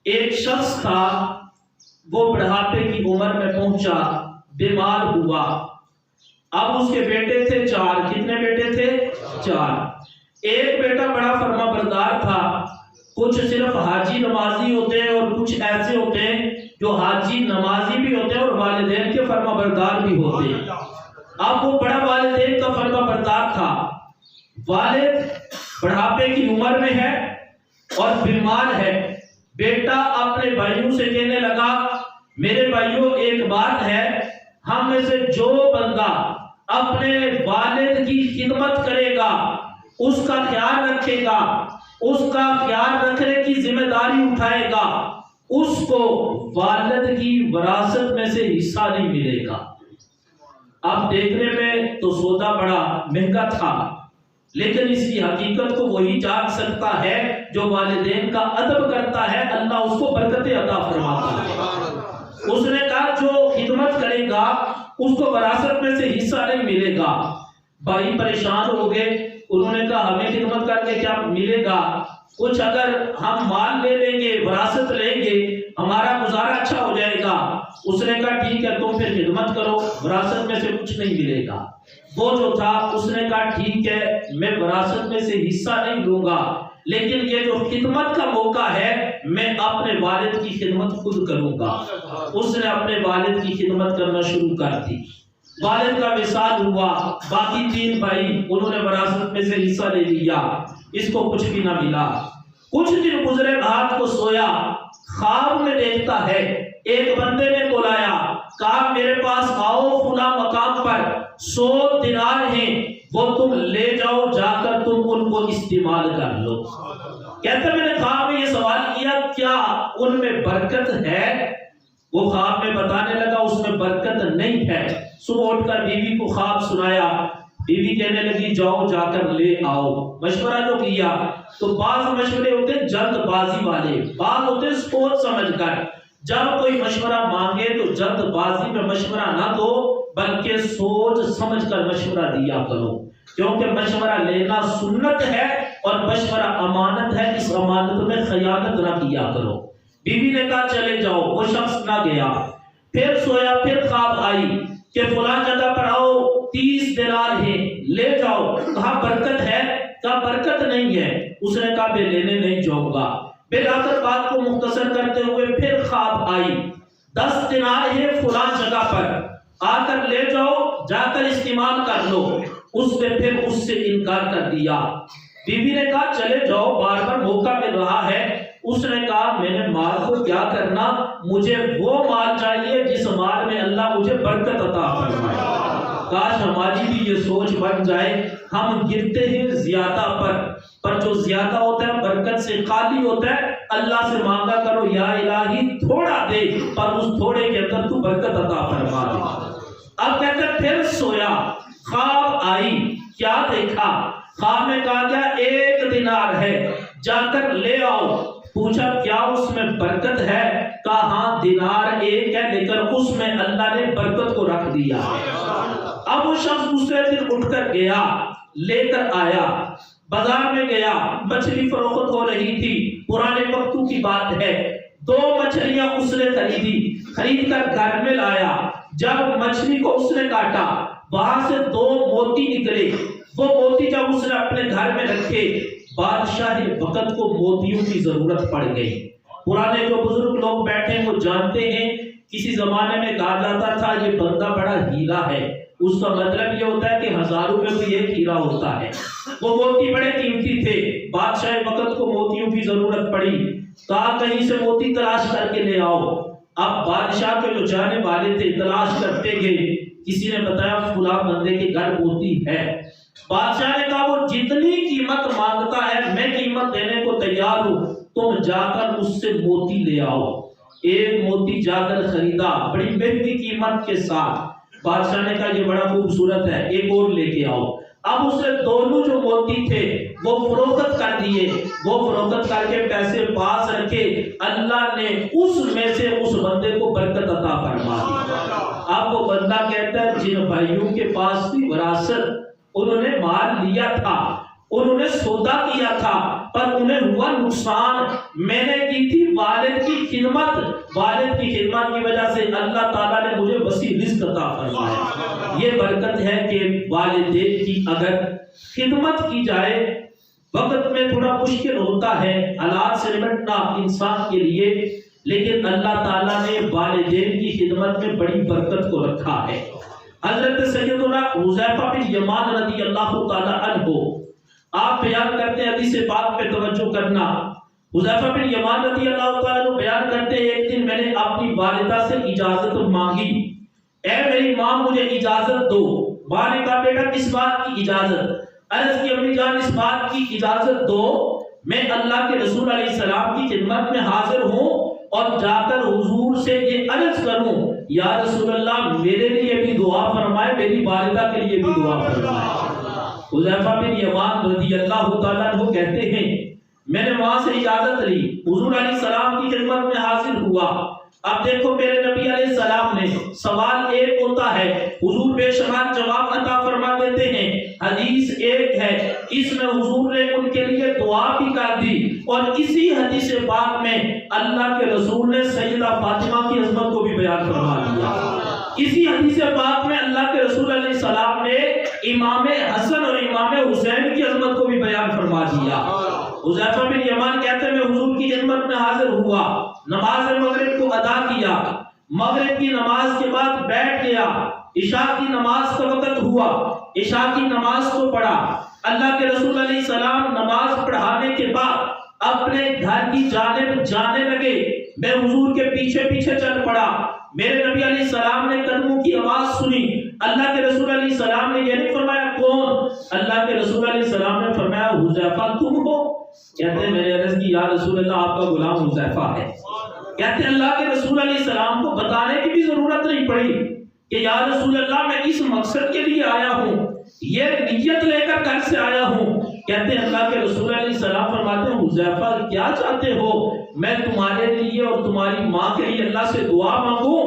ایک شخص تھا، وہ بڑھاپے کی عمر میں پہنچا، بیمار ہوا۔ اب اس کے بیٹے تھے 4۔ کتنے بیٹے تھے؟ 4۔ ایک بیٹا بڑا فرما بردار تھا، کچھ صرف حاجی نمازی ہوتے ہیں اور کچھ ایسے ہوتے ہیں جو حاجی نمازی بھی ہوتے ہیں اور والدین کے فرما بردار بھی ہوتے ہیں۔ اب وہ بڑا والدین کا فرما بردار تھا، والد بڑھاپے کی عمر میں ہے اور بیمار ہے۔ بیٹا اپنے بھائیوں سے کہنے لگا، میرے بھائیوں ایک بات ہے، ہم میں سے جو بندہ اپنے والد کی خدمت کرے گا، اس کا خیال رکھے گا، اس کا خیال رکھنے کی ذمہ داری اٹھائے گا، اس کو والد کی وراثت میں سے حصہ نہیں ملے گا۔ اب دیکھنے میں تو سودا بڑا مہنگا تھا، لیکن اس کی حقیقت کو وہی جان سکتا ہے جو والدین کا ادب کرتا ہے، اللہ اس کو برکت عطا فرماتا ہے۔ اس نے کہا جو خدمت کرے گا اس کو وراثت میں سے حصہ نہیں ملے گا۔ بھائی پریشان ہو گئے، انہوں نے کہا ہمیں خدمت کر کے کیا ملے گا؟ کچھ اگر ہم مال لے لیں گے، وراثت لیں گے، ہمارا گزارا اچھا ہو جائے گا۔ اس نے کہا ٹھیک ہے، تم پھر خدمت کرو، وراثت میں سے کچھ نہیں ملے گا۔ وہ جو تھا اس نے کہا ٹھیک ہے، میں وراثت میں سے حصہ نہیں لوں گا، لیکن یہ جو خدمت کا موقع ہے میں اپنے والد کی خدمت خود کروں گا۔ اس نے اپنے والد کی خدمت کرنا شروع کر دی۔ والد کا وصال ہوا، باقی 3 بھائی انہوں نے وراثت میں سے حصہ لے لیا، اس کو کچھ بھی نہ ملا۔ کچھ دن گزرے، رات کو سویا، خواب میں دیکھتا ہے ایک بندے نے بلایا، کہا میرے پاس آؤ، فلاں مقام پر 100 دینار ہیں، وہ تم لے جاؤ، جا کر تم ان کو استعمال کر لو۔ کہتا میں نے خواب میں یہ سوال کیا، کیا ان میں برکت ہے؟ وہ خواب میں بتانے لگا اس میں برکت نہیں ہے۔ صبح اٹھ کر بیوی کو خواب سنایا، بیوی کہنے لگی جاؤ جا کر لے آؤ۔ مشورہ جو کیا تو بعض مشورے ہوتے ہیں جلد بازی والے، بعض ہوتے ہیں سوچ سمجھ کر۔ جب کوئی مشورہ مانگے تو جلد بازی میں مشورہ نہ دو، بلکہ سوچ سمجھ کر مشورہ دیا کرو، کیونکہ مشورہ لینا سنت ہے اور مشورہ امانت ہے، اس امانت میں خیانت نہ کیا کرو۔ بیوی نے کہا چلے جاؤ، وہ شخص نہ گیا۔ پھر سویا، پھر خواب آئی کہ فلاں جگہ پر آؤ، 30 دینار ہیں، لے جاؤ۔ کہا برکت ہے؟ کہا برکت نہیں ہے۔ اس نے کہا میں لینے نہیں جاؤں گا۔ پھر آخر بات کو مختصر کرتے ہوئے پھر خواب آئی، 10 دینار ہے فلاں جگہ پر، آ کر لے جاؤ، جا کر استعمال کر لو۔ اس نے پھر اس سے انکار کر دیا۔ بیوی نے کہا چلے جاؤ، بار بار موقع مل رہا ہے۔ اس نے کہا میں نے مال کو کیا کرنا، مجھے وہ مال چاہیے جس مال میں اللہ مجھے برکت عطا فرمائے۔ کاش ہماری بھی یہ سوچ بن جائے، ہم گرتے ہیں زیادہ پر جو زیادہ ہوتا ہے برکت سے خالی ہوتا ہے، اللہ سے مانگا کرو یا الہی تھوڑا دے، پر اس تھوڑے کے اندر تو برکت عطا فرما دے۔ اب کہتے ہیں پھر سویا، خواب آئی، کیا دیکھا؟ خواب میں کہا گیا 1 دینار ہے، جا کر لے آؤ۔ پوچھا کیا اس میں برکت ہے؟ کہا ہاں دینار 1 ہے، لیکن اس میں اللہ نے برکت کو رکھ دیا۔ اب وہ شخص دوسرے دن اٹھ کر گیا، لے کر آیا، بازار میں گیا، مچھلی فروخت ہو رہی تھی، پرانے وقتوں کی بات ہے۔ 2 مچھلیاں اس نے خرید کر گھر میں لایا۔ جب مچھلی کو اس نے کاٹا، وہاں سے 2 موتی نکلے۔ وہ موتی جب اس نے اپنے گھر میں رکھے، بادشاہ وقت کو موتیوں کی ضرورت پڑ گئی۔ پرانے جو بزرگ لوگ بیٹھے وہ جانتے ہیں، کسی زمانے میں کہا جاتا تھا یہ بندہ بڑا ہیرا ہے، اس کا مطلب یہ ہوتا ہے کہ ہزاروں میں کوئی ایک ہیرا ہوتا ہے۔ وہ موتی بڑے قیمتی تھے، بادشاہ وقت کو موتیوں کی ضرورت پڑی، کہا کہیں سے موتی تلاش کر کے لے آؤ۔ اب بادشاہ کے جو جانے والے تھے تلاش کرتے گئے، کسی نے بتایا فلاں بندے کے گھر موتی ہے۔ بادشاہ نے کہا وہ جتنی قیمت مانگتا ہے میں قیمت دینے کو تیار ہوں، تم جا کر اس سے موتی لے آؤ۔ 1 موتی جا کر خریدا بڑی مہنگی قیمت کے ساتھ۔ بادشاہ نے کہا یہ بڑا خوبصورت ہے، 1 اور لے کے آؤ۔ اب اس نے دونوں جو موتی تھے وہ فروخت کر دیے، وہ فروخت کر کے پیسے پاس رکھے، اللہ نے اس میں سے اس بندے کو برکت عطا فرما دی۔ اب وہ بندہ کہتا ہے جن بھائیوں کے پاس تھی وراثت، انہوں نے مال لیا تھا، انہوں نے سودا کیا تھا پر انہیں ہوا نقصان، میں نے کی تھی والد کی خدمت، والد کی خدمت کی وجہ سے اللہ تعالیٰ نے مجھے وسیع رزق عطا فرمایا۔ یہ برکت ہے کہ والدین کی اگر خدمت کی جائے، وقت میں تھوڑا مشکل ہوتا ہے حالات سے نمٹنا انسان کے لیے، لیکن اللہ تعالیٰ نے والدین کی خدمت میں بڑی برکت کو رکھا ہے۔ حضرت سیدنا حذیفہ بن یمان رضی اللہ تعالیٰ عنہ آپ بیان کرتے ہیں، حدیث پاک پہ توجہ کرنا، حذیفہ بن یمان رضی اللہ تعالیٰ عنہ بیان کرتے ہیں ایک دن میں نے اپنی والدہ سے اجازت مانگی، اے میری ماں مجھے اجازت دو۔ ماں نے کہا بیٹا کس بات کی اجازت؟ عرض کی امی جان اس بات کی اجازت دو میں اللہ کے رسول علیہ السلام کی خدمت میں حاضر ہوں اور جا کر حضور سے یہ عرض کروں یا رسول اللہ میرے لیے بھی دعا فرمائے، میری والدہ کے لیے بھی دعا فرمائے۔ حذیفہ بن یمان رضی اللہ تعالیٰ عنہ کہتے ہیں میں نے وہاں سے اجازت لی، حضور علیہ السلام کی خدمت میں حاضر ہوا۔ اب دیکھو میرے نبی علیہ السلام نے سوال ایک ہوتا ہے، حضور بے شمار جواب عطا فرما دیتے ہیں، حدیث ایک ہے، اس میں حضور نے ان کے لیے دعا بھی کر دی، اور اسی حدیث پاک میں اللہ کے رسول نے سیدہ فاطمہ کی عظمت کو بھی بیان فرما دیا۔ اسی حدیث پاک میں اللہ کے رسول علیہ السلام نے امام حسن اور امام حسین کی عظمت کو بھی بیان فرما دیا۔ حذیفہ بن یمان کہتے ہیں میں حضور کی خدمت میں حاضر ہوا، نماز مغرب کو ادا کیا، مغرب کی نماز کے بعد بیٹھ گیا، عشاء کی نماز کا وقت ہوا، عشاء کی نماز کو پڑھا۔ اللہ کے رسول علیہ السلام نماز پڑھانے کے بعد اپنے گھر کی جانب جانے لگے، میں حضور کے پیچھے پیچھے چل پڑا۔ میرے نبی علیہ السلام نے قدموں کی آواز سنی، اللہ کے رسول علیہ السلام نے یہ نہیں فرمایا کون؟ اللہ کے رسول علیہ السلام نے فرمایا حذیفہ تم ہو؟ کہتے ہیں میں نے عرض کی یا رسول اللہ آپ کا غلام حذیفہ ہے۔ کہتے ہیں اللہ کے رسول علیہ السلام کو بتانے کی بھی ضرورت نہیں پڑی کہ یا رسول اللہ میں اس مقصد کے لیے آیا ہوں، یہ نیت لے کر گھر سے آیا ہوں۔ کہتے ہیں اللہ کے رسول علیہ السلام فرماتے ہیں حذیفہ کیا چاہتے ہو؟ میں تمہارے لیے اور تمہاری ماں کے لیے اللہ سے دعا مانگوں،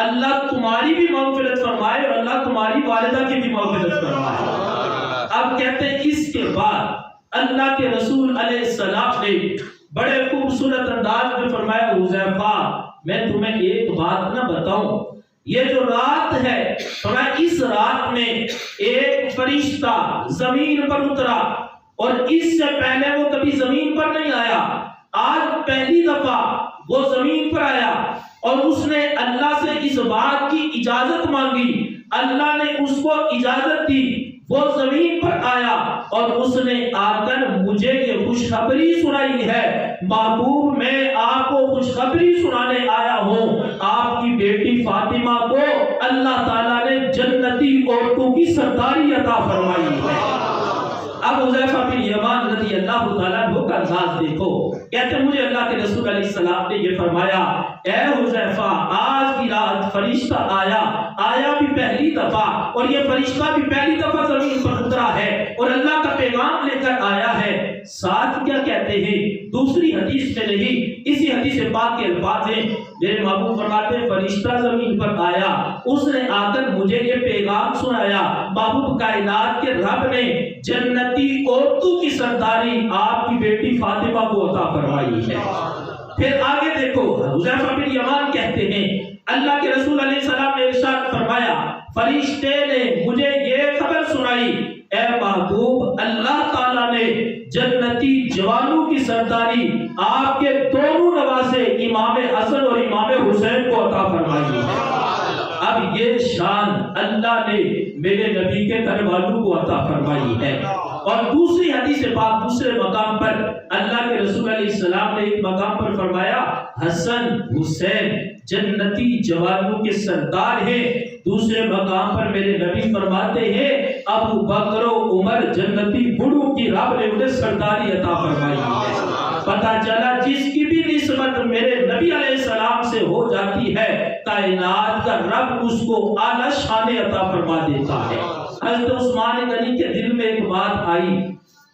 اللہ تمہاری بھی مغفرت فرمائے اور اللہ تمہاری والدہ کی بھی مغفرت فرمائے۔ اب کہتے ہیں اس کے بعد اللہ کے رسول علیہ السلام نے بڑے خوبصورت انداز میں فرمایا حذیفہ میں تمہیں ایک بات نہ بتاؤں، یہ جو رات ہے فرمایا اس رات میں ایک فرشتہ زمین پر اترا اور اس سے پہلے وہ کبھی زمین پر نہیں آیا، آج پہلی دفعہ وہ زمین پر آیا اور اس نے اللہ سے اس بات کی اجازت مانگی، اللہ نے اس کو اجازت دی، وہ زمین پر آیا اور اس نے آ کر مجھے یہ خوشخبری سنائی ہے محبوب میں آپ کو خوشخبری سنانے آیا ہوں، آپ کی بیٹی فاطمہ کو اللہ تعالیٰ نے جنتی عورتوں کی سرداری عطا فرمائی ہے۔ اب حذیفہ بن یمان رضی اللہ تعالیٰ عنہ کا انداز دیکھو، کہتے ہیں مجھے اللہ کے رسول علیہ السلام نے یہ فرمایا اے حذیفہ آج کی رات فرشتہ آیا بھی پہلی دفعہ، اور یہ فرشتہ بھی پہلی دفعہ زمین پر اترا ہے اور اللہ کا پیغام لے کر آیا ہے۔ ساتھ کیا کہتے ہیں دوسری حدیث میں نہیں، اسی حدیث پاک کے الفاظ ہیں، میرے محبوب فرماتے ہیں فرشتہ زمین پر آیا، اس نے آ کر مجھے یہ پیغام سنایا محبوب کائنات کے رب نے جنتی عورتوں کی سرداری آپ کی بیٹی فاطمہ کو عطا فرمائی ہے۔ پھر آگے دیکھو حذیفہ بن یمان کہتے ہیں اللہ کے رسول علیہ السلام نے ارشاد فرمایا فرشتے نے مجھے یہ خبر سنائی اے محبوب اللہ تعالیٰ نے جنتی جوانوں کی سرداری آپ کے دونوں نواسے امام حسن اور امام حسین کو عطا فرمائی ہے۔ اب یہ شان اللہ نے میرے نبی کے گھر والوں کو عطا فرمائی ہے۔ اور دوسری حدیث پاک دوسرے مقام پر اللہ کے رسول علیہ السلام نے ایک مقام پر فرمایا حسن حسین جنتی جوانوں کے سردار ہیں، دوسرے مقام پر میرے نبی فرماتے ہیں ابو بکر و عمر جنتی بڑوں کی رب نے انہیں سرداری عطا فرمائی ہے۔ پتہ چلا جس کی بھی نسبت میرے نبی علیہ السلام سے ہو جاتی ہے کائنات کا رب اس کو اعلیٰ شان عطا فرما دیتا ہے۔ حضرت عثمان غنی کے دل میں ایک بات آئی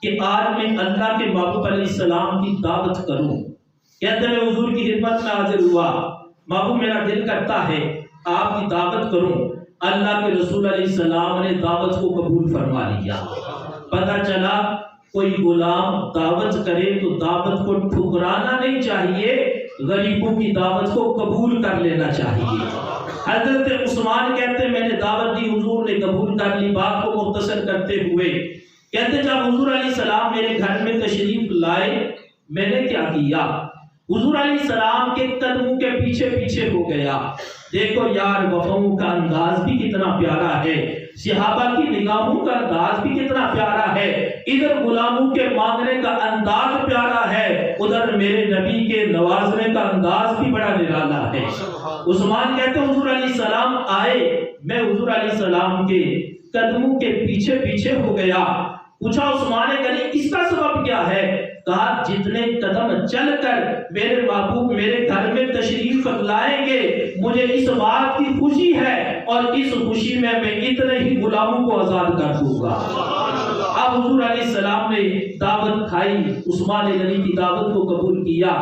کہ آج میں اللہ کے محبوب علیہ السلام کی دعوت کروں، کہتے میں حضور کی خدمت میں حاضر ہوا، محبوب میرا دل کرتا ہے آپ کی دعوت کروں۔ اللہ کے رسول علیہ السلام نے دعوت کو قبول فرما لیا۔ پتہ چلا کوئی غلام دعوت کرے تو دعوت کو ٹھکرانا نہیں چاہیے، غریبوں کی دعوت کو قبول کر لینا چاہیے۔ حضرت عثمان کہتے ہیں میں نے دعوت دی، حضور نے قبول کر لی۔ بات کو مختصر کرتے ہوئے کہتے جب حضور علیہ السلام میرے گھر میں تشریف لائے میں نے کیا کیا، حضور علیہ السلام کے قدموں کے پیچھے پیچھے ہو گیا۔ دیکھو یار وفاؤں کا انداز بھی کتنا پیارا ہے، صحابہ کی نگاہوں کا انداز بھی کتنا پیارا ہے، ادھر غلاموں کے مانگنے کا انداز پیارا ہے، ادھر میرے نبی کے نوازنے کا انداز بھی بڑا نرالا ہے۔ عثمان کہتے ہیں حضور علیہ السلام آئے، میں حضور علیہ السلام کے قدموں کے پیچھے پیچھے ہو گیا۔ پوچھا عثمان غنی اس کا سبب کیا ہے؟ کہا جتنے قدم چل کر میرے محبوب میرے گھر میں تشریف لائیں گے مجھے اس بات کی خوشی ہے، اور اس خوشی میں اتنے ہی غلاموں کو آزاد کر دوں گا۔ اب حضور علیہ السلام نے دعوت کھائی، عثمان غنی کی دعوت کو قبول کیا۔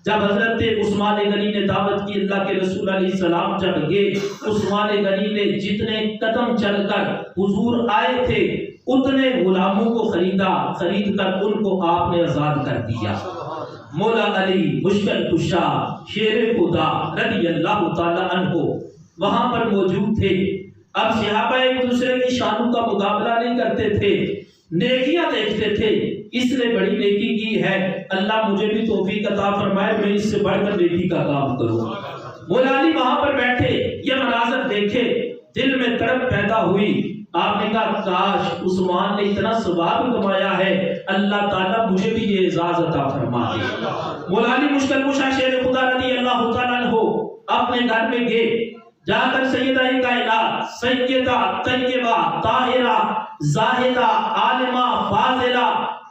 جب حضرت عثمان غنی نے دعوت کی، اللہ کے رسول علیہ السلام جب گئے، عثمان غنی نے جتنے قدم چل کر حضور آئے تھے اتنے غلاموں کو خرید کر ان کو آپ نے آزاد کر دیا۔ مولا علی مشکل کشا شیر خدا رضی اللہ تعالی عنہ وہاں پر موجود تھے۔ اب صحابہ ایک دوسرے کی شانوں کا مقابلہ نہیں کرتے تھے، نیکیاں دیکھتے تھے، اس نے بڑی نیکی کی ہے، اللہ مجھے بھی توفیق عطا فرمائے میں اس سے بڑھ کر نیکی کا کام کروں۔ مولا علی وہاں پر بیٹھے یہ مناظر دیکھے، دل میں تڑپ پیدا ہوئی۔ آپ نے کہا کاش عثمان نے اتنا ثواب کمایا ہے، اللہ تعالیٰ مجھے بھی یہ اعزاز عطا فرما دے۔ مولا علی مشکل کشا شیر خدا رضی اللہ تعالیٰ عنہ اپنے گھر میں گئے، جا کر سیدہ کائنات سیدہ طیبہ طاہرہ زاہدہ عالمہ فاضلہ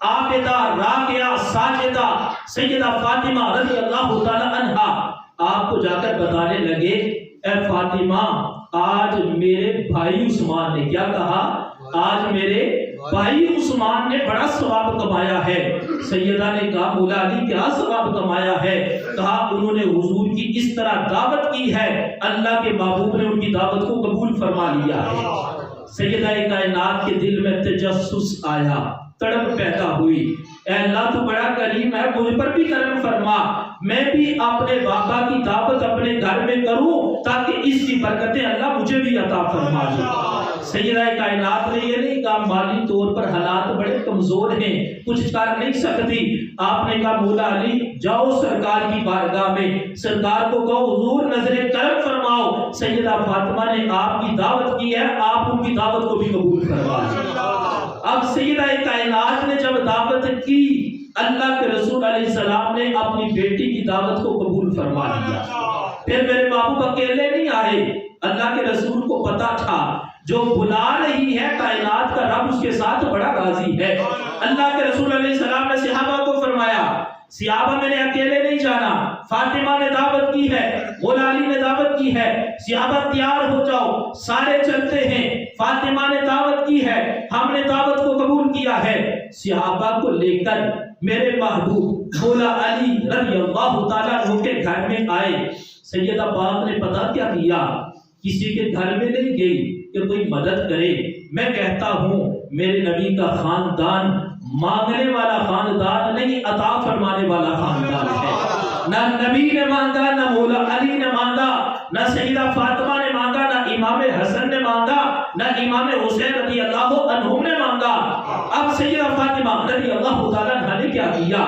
عابدہ راکعہ ساجدہ سیدہ فاطمہ رضی اللہ تعالیٰ عنہا آپ کو جا کر بتانے لگے اے فاطمہ آج میرے بھائی عثمان نے کیا کہا، آج میرے بھائی عثمان نے بڑا ثواب کمایا ہے۔ سیدہ نے کہا مولا علی کیا ثواب کمایا ہے؟ کہا انہوں نے حضور کی اس طرح دعوت کی ہے، اللہ کے محبوب نے ان کی دعوت کو قبول فرما لیا ہے۔ سیدہ کائنات کے دل میں تجسس آیا، تڑپ پیدا ہوئی، اے اللہ تو بڑا کریم ہے، مجھ پر بھی کرم فرما، میں بھی اپنے بابا کی دعوت اپنے گھر میں کروں تاکہ اس کی برکتیں اللہ مجھے بھی عطا فرما دے۔ سیدہ کائنات نے یہ نہیں کہا مالی طور پر حالات بڑے کمزور ہیں کچھ کر نہیں سکتی، آپ نے کہا مولا علی جاؤ سرکار کی بارگاہ میں، سرکار کو کہو حضور نظر کرم فرماؤ، سیدہ فاطمہ نے آپ کی دعوت کی ہے، آپ ان کی دعوت کو بھی قبول فرما دیں۔ اب سیدہ کائنات نے جب دعوت کی، اللہ کے رسول علیہ السلام نے اپنی بیٹی کی دعوت کو قبول فرما لیا۔ پھر میرے محبوب اکیلے نہیں آئے، اللہ کے رسول کو پتا تھا جو بلا رہی ہے کائنات کا رب اس کے ساتھ بڑا راضی ہے۔ اللہ کے رسول علیہ السلام نے صحابہ کو فرمایا صحابہ میں نے اکیلے نہیں جانا، فاطمہ نے دعوت کی ہے، مولا علی نے دعوت کی ہے، صحابہ تیار ہو جاؤ سارے چلتے ہیں، فاطمہ نے دعوت کی ہے، ہم نے دعوت کو قبول کیا ہے۔ صحابہ کو لے کر میرے محبوب مولا علی رضی اللہ تعالیٰ عنہ کے گھر میں آئے۔ سیدہ پاک نے پتہ کیا کیا، کسی کے گھر میں نہیں گئی کہ کوئی مدد کرے۔ میں کہتا ہوں میرے نبی کا خاندان مانگنے والا خاندان نہیں، عطا فرمانے والا خاندان ہے۔ نہ نبی نے مانگا، نہ مولا علی نے مانگا، نہ سیدہ فاطمہ نے مانگا، نہ امام حسن نے مانگا، نہ امام حسین رضی اللہ عنہم نے مانگا۔ اب سیدہ فاطمہ رضی اللہ تعالیٰ عنہ نے کیا کیا،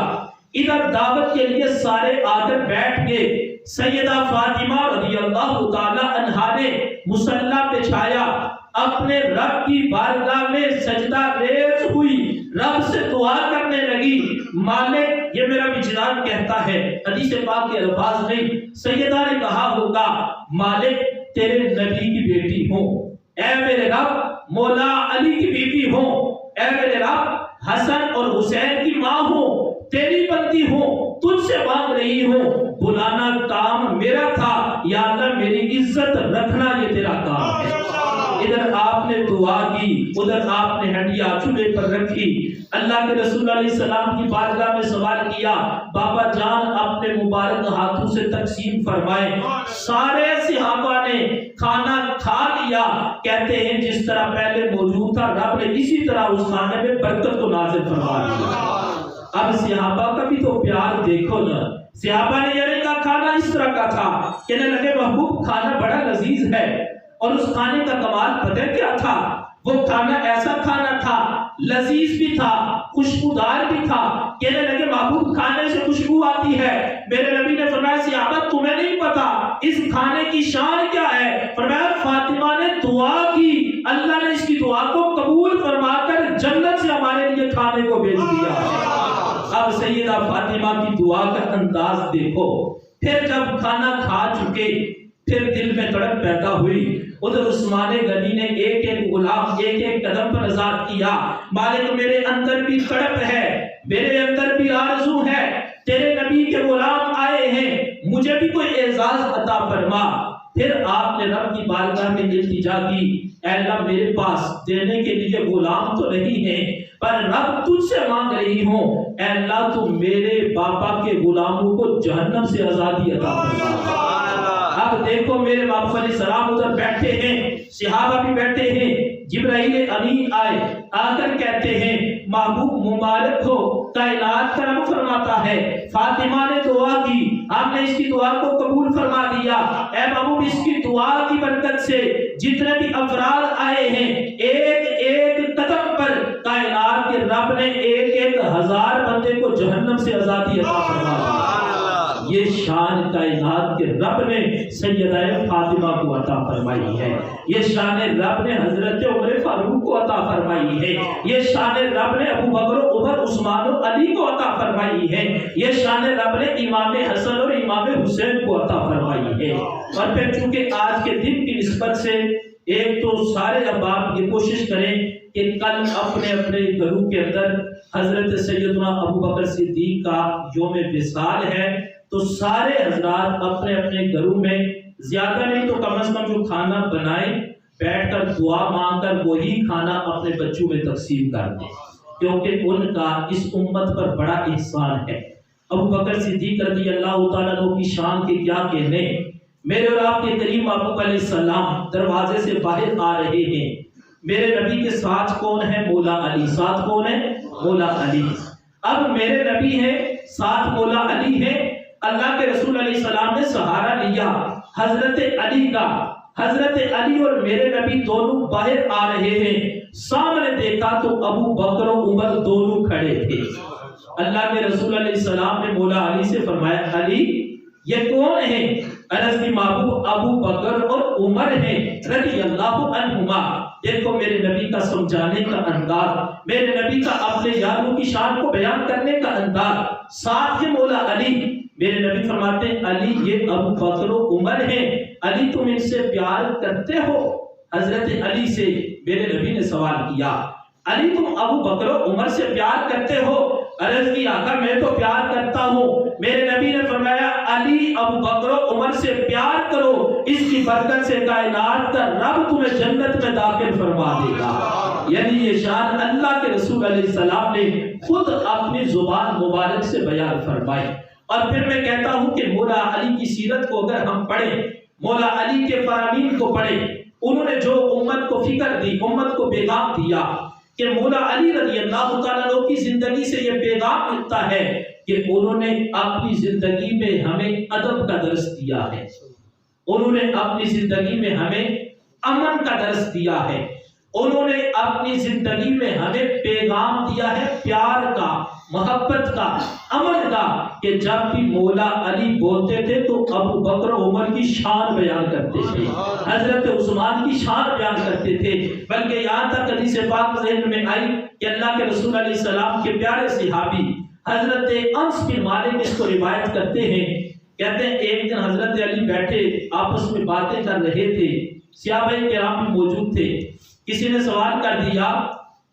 ادھر دعوت کے لیے سارے آ کر بیٹھ گئے۔ سیدہ فاطمہ رضی اللہ تعالیٰ عنہ نے مصلی بچھایا، اپنے رب کی بارگاہ میں سجدہ ریز ہوئی، رب سے دعا کرنے لگی، مالک یہ میرا وجدان کہتا ہے، حدیث پاک کے الفاظ نہیں، سیدہ نے کہا ہوگا مالک تیرے نبی کی بیٹی ہوں، اے میرے رب مولا علی کی بیٹی ہوں، اے میرے رب حسن اور حسین کی ماں ہوں، تیری بندی ہوں، تجھ سے مانگ رہی ہوں، بلانا کام میرا تھا، یا اللہ میری عزت رکھنا یہ تیرا کام ہے۔ ادھر آپ نے دعا کی، ادھر آپ نے ہڈیاں چولہے پر رکھی، اللہ کے رسول علیہ السلام کی بارگاہ میں سوال کیا، بابا جان اپنے مبارک ہاتھوں سے تقسیم فرمائے۔ سارے صحابہ نے کھانا کھا لیا، کہتے ہیں جس طرح پہلے موجود تھا رب نے اسی طرح اس کھانے میں برکت کو نازل فرما دیا۔ اب صحابہ کا بھی تو پیار دیکھو نا، صحابہ نے یعنی کا کھانا اس طرح کا تھا، کہنے لگے محبوب کھانا بڑا لذیذ ہے، اور اس کھانے کا کمال پتہ کیا تھا؟ وہ کھانا ایسا کھانا تھا، لذیذ بھی تھا، خوشبودار بھی تھا، کہنے لگے محبوب کھانے سے خوشبو آتی ہے۔ میرے نبی نے فرمایا صحابہ تمہیں نہیں پتا اس کھانے کی شان کیا ہے؟ فرمایا فاطمہ نے دعا کی، اللہ نے اس کی دعا کو قبول فرما کر جنت سے ہمارے لیے کھانے کو بھیج دیا ہے۔ اب سیدہ فاطمہ کی دعا کا انداز دیکھو، پھر جب کھانا کھا چکے پھر دل میں تڑپ پیدا ہوئی، ادھر عثمان غنی نے ایک ایک غلام ایک ایک قدم پر آزاد کیا، مالک میرے اندر بھی تڑپ ہے، میرے اندر بھی آرزو ہے، تیرے نبی کے غلام آئے ہیں، مجھے بھی کوئی اعزاز عطا فرما۔ پھر آپ نے رب کی بارگاہ میں التجا کی، اے اللہ میرے پاس دینے کے لیے غلام تو نہیں ہیں، پر رب تجھ سے مانگ رہی ہوں، اے اللہ تو میرے باپا کے غلاموں کو جہنم سے آزادی عطا فرما۔ اب دیکھو میرے باپ علیہ السلام ادھر بیٹھے ہیں، صحابہ بھی بیٹھے ہیں، جبرائیل امین آئے، آ کر کہتے ہیں محبوب مبارک ہو، کائنات کا رب فرماتا ہے فاطمہ نے دعا کی، آپ نے اس کی دعا کو قبول فرما دیا، اے محبوب اس کی دعا کی برکت سے جتنے بھی افراد آئے ہیں ایک ایک قدم پر کائنات کے رب نے ایک ایک ہزار بندے کو جہنم سے آزادی عطا فرما دی۔ یہ شان کائنات کے رب نے سیدہ فاطمہ کو عطا فرمائی ہے، یہ شان رب نے حضرت عمر فاروق کو عطا فرمائی ہے، یہ شان رب نے ابو بکر عمر عثمان و علی کو عطا فرمائی ہے، یہ شان رب نے امام حسن اور امام حسین کو عطا فرمائی ہے۔ اور پھر چونکہ آج کے دن کی نسبت سے ایک تو سارے احباب یہ کوشش کریں کہ کل اپنے اپنے گھروں کے اندر حضرت سیدنا ابو بکر صدیق کا یوم وصال ہے، تو سارے حضرات اپنے اپنے گھروں میں زیادہ نہیں تو کم از کم جو کھانا بنائیں بیٹھ کر دعا مانگ کر وہی کھانا اپنے بچوں میں تقسیم کر دیں، کیونکہ ان کا اس امت پر بڑا احسان ہے۔ ابو بکر صدیق رضی اللہ تعالیٰ عنہ کی شان کے کیا کہنے، میرے اور آپ کے کریم محبوب علیہ السلام دروازے سے باہر آ رہے ہیں، میرے نبی کے ساتھ کون ہے؟ مولا علی۔ ساتھ کون ہے؟ مولا علی۔ اب میرے نبی ہیں، ساتھ مولا علی ہیں، اللہ کے رسول علیہ السلام نے سہارا لیا حضرت علی کا، حضرت علی اور میرے نبی دونوں باہر آ رہے ہیں، سامنے دیکھا تو ابو بکر و عمر دونوں کھڑے تھے۔ اللہ کے رسول علیہ السلام نے مولا علی سے فرمایا علی یہ کون ہیں؟ عرض کی محبوب ابو بکر اور عمر ہیں رضی اللہ عنہما۔ دیکھو میرے نبی کا سمجھانے کا انداز، میرے نبی کا اپنے یاروں کی شان کو بیان کرنے کا انداز، ساتھ ہی مولا علی۔ میرے نبی فرماتے ہیں علی یہ ابو بکر و عمر ہیں، علی تم ان سے پیار کرتے ہو؟ حضرت علی سے میرے نبی نے سوال کیا علی تم ابو بکر و عمر سے پیار کرتے ہو؟ عرض کی آقا میں تو پیار کرتا ہوں۔ میرے نبی نے فرمایا علی ابو بکر و عمر سے پیار کرو، اس کی برکت سے کائنات کا رب تمہیں جنت میں داخل فرما دے گا۔ یعنی یہ شان اللہ کے رسول علیہ السلام نے خود اپنی زبان مبارک سے بیان فرمائی۔ اور پھر میں کہتا ہوں کہ مولا علی کی سیرت کو اگر ہم پڑھیں، مولا علی کے فرامین کو پڑھیں، انہوں نے جو امت کو فکر دی، امت کو پیغام دیا کہ مولا علی رضی اللہ تعالیٰ عنہ کی زندگی سے یہ پیغام ملتا ہے کہ انہوں نے اپنی زندگی میں ہمیں ادب کا درس دیا ہے، انہوں نے اپنی زندگی میں ہمیں امن کا درس دیا ہے، انہوں نے اپنی زندگی میں ہمیں پیغام دیا ہے پیار کا، محبت کا، امن کا، کہ جب بھی مولا علی بولتے تھے تو ابو بکر عمر کی شان بیان کرتے تھے، حضرت عثمان کی شان بیان کرتے تھے، بلکہ یہاں تک حدیث پاک ذہن میں آئی کہ اللہ کے رسول علیہ السلام کے پیارے صحابی حضرت انس بن مالک اس کو روایت کرتے ہیں، کہتے ہیں ایک دن حضرت علی بیٹھے آپس میں باتیں کر رہے تھے، صحابہ کرام بھی موجود تھے، کسی نے سوال کر دیا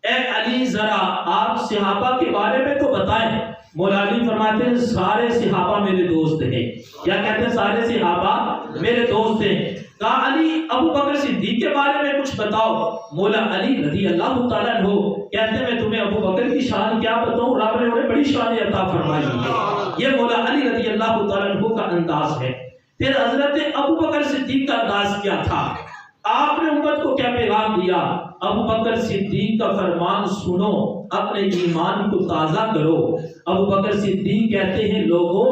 اے علی ذرا آپ صحابہ کے بارے میں تو بتائیں۔ مولا علی فرماتے ہیں سارے صحابہ میرے دوست ہیں۔ کیا کہتے ہیں؟ سارے صحابہ میرے دوست ہیں۔ کہا علی ابو بکر صدیق کے بارے میں کچھ بتاؤ۔ مولا علی رضی اللہ تعالیٰ عنہ کہتے ہیں میں تمہیں ابو بکر کی شان کیا بتاؤں، رب نے انہیں بڑی شان عطا فرمائی ہے۔ یہ مولا علی رضی اللہ تعالیٰ عنہ کا انداز ہے۔ پھر حضرت ابو بکر صدیق کا انداز کیا تھا؟ آپ نے امت کو کیا پیغام دیا؟ ابو بکر صدیق کا فرمان سنو، اپنے ایمان کو تازہ کرو۔ ابو بکر صدیق کہتے ہیں لوگوں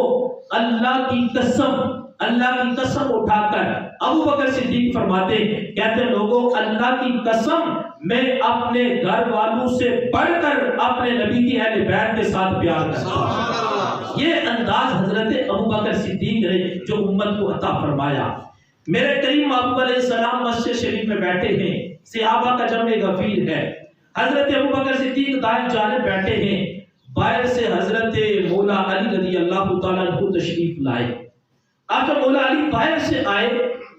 اللہ کی قسم اٹھا کر ابو بکر صدیق فرماتے کہتے ہیں لوگوں اللہ کی قسم میں اپنے گھر والوں سے بڑھ کر اپنے نبی کی اہل بیت کے ساتھ پیار کرتا ہوں۔ یہ انداز حضرت ابو بکر صدیق نے جو امت کو عطا فرمایا۔ میرے کریم محبوب علیہ السلام مسجد شریف میں بیٹھے ہیں، صحابہ کا جمع غفیر ہے، حضرت ابو بکر صدیق دائیں جانب بیٹھے ہیں، باہر سے حضرت مولا علی رضی اللہ تعالیٰ عنہ تشریف لائے۔ اب جب مولا علی باہر سے آئے،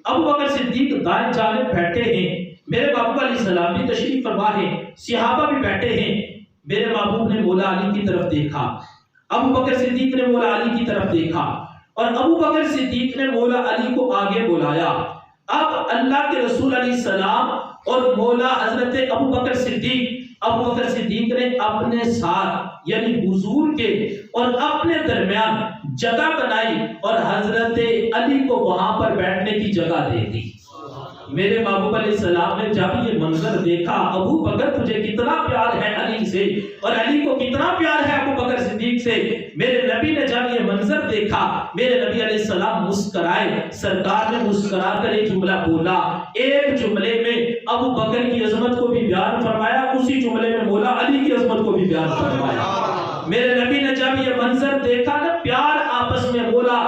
ابو بکر صدیق دائیں جانب بیٹھے ہیں، میرے محبوب علیہ السلام بھی تشریف فرما ہے، صحابہ بھی بیٹھے ہیں۔ میرے محبوب نے مولا علی کی طرف دیکھا، ابو بکر صدیق نے مولا علی کی طرف دیکھا، اور ابو بکر صدیق نے مولا علی کو آگے بلایا۔ اب اللہ کے رسول علیہ السلام اور مولا حضرت ابو بکر صدیق نے اپنے ساتھ یعنی حضور کے اور اپنے درمیان جگہ بنائی اور حضرت علی کو وہاں پر بیٹھنے کی جگہ دے دی۔ میرے محبوب علیہ السلام نے جب یہ منظر دیکھا، ابو بکر تجھے کتنا پیار ہے علی سے اور علی کو کتنا پیار ہے ابو بکر صدیق سے، میرے نبی نے جب یہ منظر دیکھا، میرے نبی علیہ السلام مسکرائے، سرکار نے مسکرا کر ایک جملہ بولا، ایک جملے میں ابو بکر کی عظمت کو بھی بیان فرمایا، اسی جملے میں مولا علی کی عظمت کو بھی بیان فرمایا۔ میرے نبی نے جب یہ منظر دیکھا نا، پیار آپس میں مولا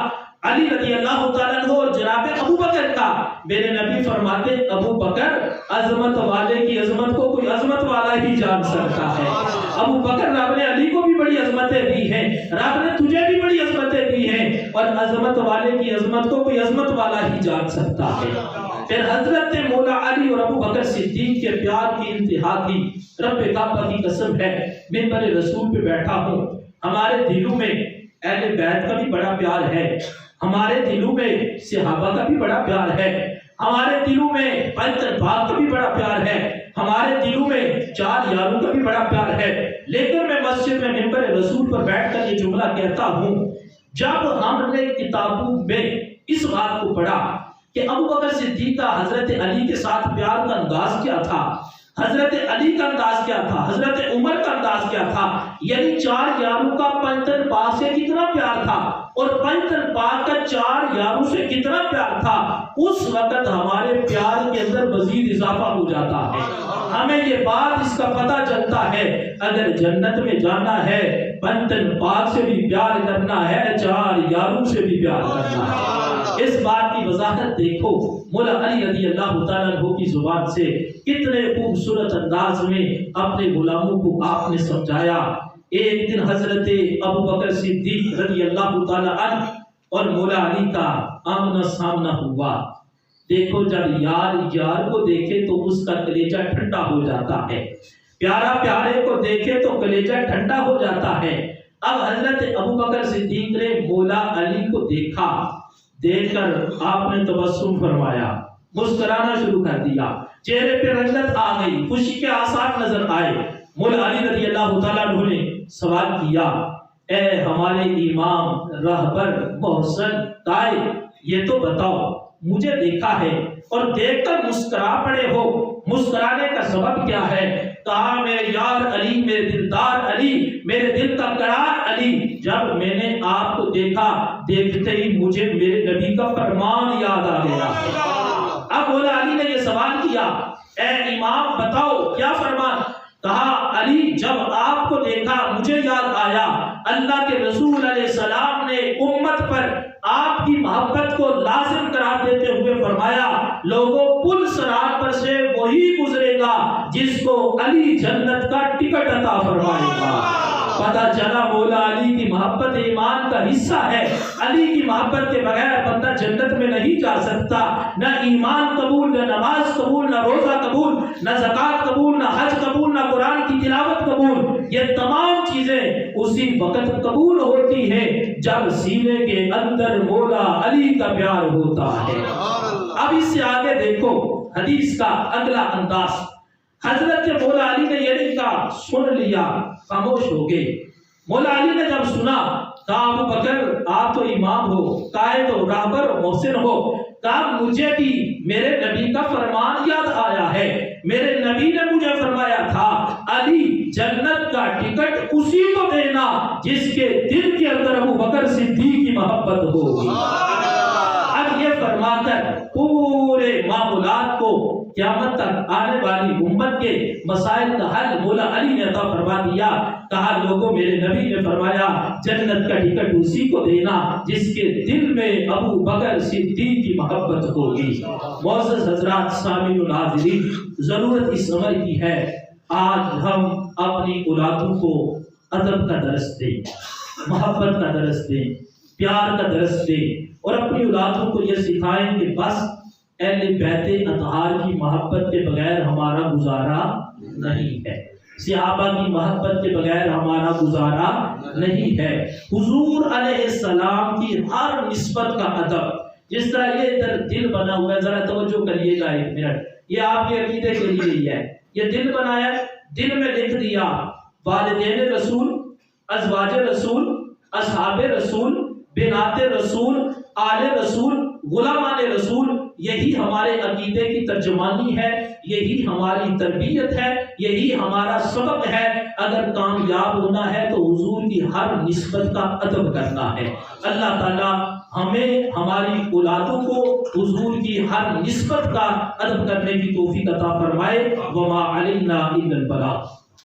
علی رضی اللہ تعالیٰ عنہ اور جناب ابو بکر کا، میرے نبی فرماتے ابو بکر عظمت والے کی عظمت کو کوئی عظمت والا ہی جان سکتا ہے۔ ابو بکر رب نے علی کو بھی بڑی عظمتیں دی ہیں، رب نے تجھے بھی بڑی عظمتیں دی ہیں، اور عظمت والے کی عظمت کو کوئی عظمت والا ہی جان سکتا ہے۔ پھر حضرت مولا علی اور ابو بکر صدیق کے پیار کی انتہا تھی۔ رب کعبہ کی قسم ہے، منبر رسول پہ بیٹھا ہوں، ہمارے دلوں میں اہل بیت کا بھی بڑا پیار ہے، ہمارے دلوں میں صحابہ کا بھی بڑا پیار ہے، ہمارے دلوں میں بیت پاک کا بھی بڑا پیار ہے، ہمارے دلوں میں چار یاروں کا بھی بڑا پیار ہے۔ لیکن میں مسجد میں منبر رسول پر بیٹھ کر یہ جملہ کہتا ہوں، جب ہم نے کتابوں میں اس بات کو پڑھا کہ ابو بکر صدیق کا حضرت علی کے ساتھ پیار کا انداز کیا تھا، حضرت علی کا انداز کیا تھا، حضرت عمر کا انداز کیا تھا، یعنی چار یاروں کا پنجتن پاک سے کتنا پیار تھا اور پنجتن پاک کا چار یاروں سے کتنا پیار تھا، اس وقت ہمارے پیار کے اندر مزید اضافہ ہو جاتا ہے۔ ہمیں یہ بات اس کا پتہ چلتا ہے، اگر جنت میں جانا ہے پنجتن پاک سے بھی پیار کرنا ہے، چار یاروں سے بھی پیار کرنا ہے۔ اس بات کی وضاحت دیکھو، مولا علی رضی اللہ تعالیٰ عنہ کی زبان سے کتنے خوبصورت انداز میں اپنے غلاموں کو آپ نے سمجھایا۔ ایک دن حضرت ابو بکر صدیق رضی اللہ تعالیٰ عنہ اور مولا علی کا آمنا سامنا ہوا۔ دیکھو جب یار کو دیکھے تو اس کا کلیجہ ٹھنڈا ہو جاتا ہے، پیارا پیارے کو دیکھے تو کلیجہ ٹھنڈا ہو جاتا ہے۔ اب حضرت ابو بکر صدیق نے مولا علی کو دیکھا، دیکھ کر آپ نے تبسم فرمایا، مسکرانا شروع کر دیا، چہرے پہ رنگت آ گئی، خوشی کے آثار نظر آئے۔ مولا علی رضی اللہ تعالیٰ عنہ نے سوال کیا، اے ہمارے امام رہبر محسن قائد، یہ تو بتاؤ مجھے دیکھا ہے اور دیکھ کر مسکرا پڑے ہو، مسکرانے کا سبب کیا ہے؟ کہا میرے یار علی، میرے دلدار علی، میرے دل کا قرار علی، جب میں نے آپ کو دیکھا دیکھتے ہی مجھے میرے نبی کا فرمان یاد آ گیا۔ اب مولا علی نے یہ سوال کیا، اے امام بتاؤ کیا فرمان؟ کہا علی جب آپ کو دیکھا مجھے یاد آیا، اللہ کے رسول علیہ السلام نے امت پر آپ کی محبت کو لازم قرار دیتے ہوئے فرمایا، لوگوں پل صراط پر سے وہی گزرے گا جس کو علی جنت کا ٹکٹ عطا فرمائے گا۔ پتہ چلا مولا علی کی محبت ایمان کا حصہ ہے، علی کی محبت کے بغیر بندہ جنت میں نہیں جا سکتا، نہ ایمان قبول، نہ نماز قبول، نہ روزہ قبول، نہ زکوٰۃ قبول، نہ حج قبول، نہ قرآن کی تلاوت قبول۔ یہ تمام چیزیں اسی وقت قبول ہوتی ہیں جب سینے کے اندر مولا علی کا پیار ہوتا ہے۔ اب اس سے آگے دیکھو حدیث کا اگلا انداز، حضرت مولا علی نے یہ کہا، سن لیا، خاموش ہو گئے۔ مولا علی نے جب سنا، کہا ابو بکر آپ تو امام ہو، قائد ہو، راہبر ہو، محسن ہو، کہا مجھے بھی میرے نبی کا فرمان یاد آیا ہے۔ میرے نبی نے مجھے فرمایا تھا علی جنت کا ٹکٹ اسی کو دینا جس کے دل کے اندر ابو بکر صدیق کی محبت ہوگی۔ اب یہ فرما کر پورے معاملات کو قیامت تک آنے والی امت کے مسائل کا حل مولا علی نے عطا فرما دیا۔ کہا لوگوں میرے نبی نے فرمایا جنت کا ٹکٹ اسی کو دینا جس کے دل میں ابو بکر صدیق کی محبت ہوگی۔ معزز حضرات سامعین و ناظرین، ضرورت اس عمر کی ہے آج ہم اپنی اولادوں کو ادب کا درس دیں، محبت کا درس دیں، پیار کا درس دیں، اور اپنی اولادوں کو یہ سکھائیں کہ بس اہل بیت اطہار کی محبت کے بغیر ہمارا گزارا نہیں ہے، صحابہ کی محبت کے بغیر ہمارا گزارا نہیں ہے۔ حضور علیہ السلام کی ہر نسبت کا ادب، جس طرح یہ ادھر دل بنا ہوا ہے، ذرا توجہ کریے گا ایک منٹ، یہ آپ کے عقیدے کے لیے ہی ہے۔ یہ دل بنایا، دل میں لکھ دیا والدین رسول، ازواج رسول، اصحاب رسول، بنات رسول، آل رسول، غلامان رسول۔ یہی ہمارے عقیدے کی ترجمانی ہے، یہی ہماری تربیت ہے، یہی ہمارا سبق ہے۔ اگر کامیاب ہونا ہے تو حضور کی ہر نسبت کا ادب کرنا ہے۔ اللہ تعالی ہمیں ہماری اولادوں کو حضور کی ہر نسبت کا ادب کرنے کی توفیق عطا فرمائے۔ وما علینا الا البلاغ۔